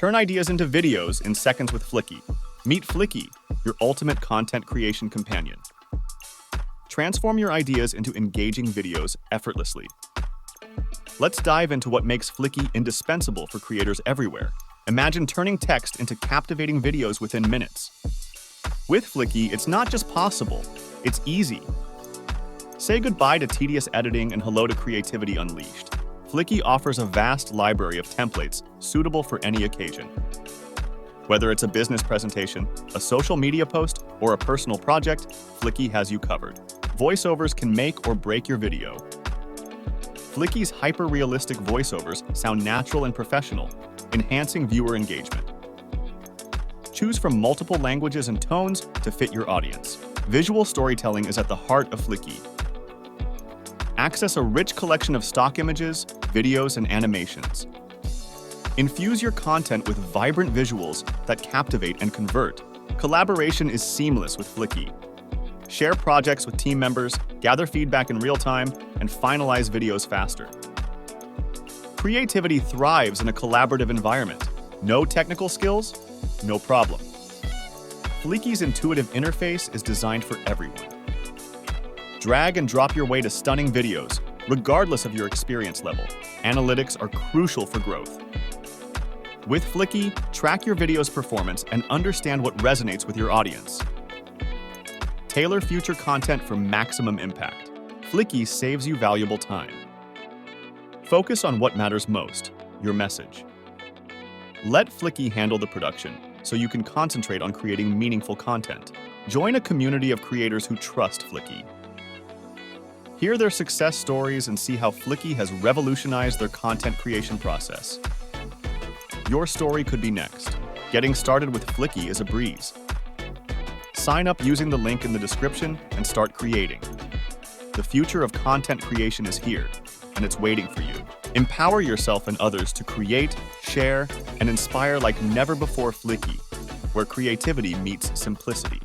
Turn ideas into videos in seconds with Fliki. Meet Fliki, your ultimate content creation companion. Transform your ideas into engaging videos effortlessly. Let's dive into what makes Fliki indispensable for creators everywhere. Imagine turning text into captivating videos within minutes. With Fliki, it's not just possible, it's easy. Say goodbye to tedious editing and hello to creativity unleashed. Fliki offers a vast library of templates suitable for any occasion. Whether it's a business presentation, a social media post, or a personal project, Fliki has you covered. Voiceovers can make or break your video. Fliki's hyper-realistic voiceovers sound natural and professional, enhancing viewer engagement. Choose from multiple languages and tones to fit your audience. Visual storytelling is at the heart of Fliki. Access a rich collection of stock images, videos, and animations. Infuse your content with vibrant visuals that captivate and convert. Collaboration is seamless with Fliki. Share projects with team members, gather feedback in real time, and finalize videos faster. Creativity thrives in a collaborative environment. No technical skills? No problem. Fliki's intuitive interface is designed for everyone. Drag and drop your way to stunning videos, regardless of your experience level. Analytics are crucial for growth. With Fliki, track your video's performance and understand what resonates with your audience. Tailor future content for maximum impact. Fliki saves you valuable time. Focus on what matters most, your message. Let Fliki handle the production so you can concentrate on creating meaningful content. Join a community of creators who trust Fliki. Hear their success stories and see how Fliki has revolutionized their content creation process. Your story could be next. Getting started with Fliki is a breeze. Sign up using the link in the description and start creating. The future of content creation is here, and it's waiting for you. Empower yourself and others to create, share, and inspire like never before. Fliki, where creativity meets simplicity.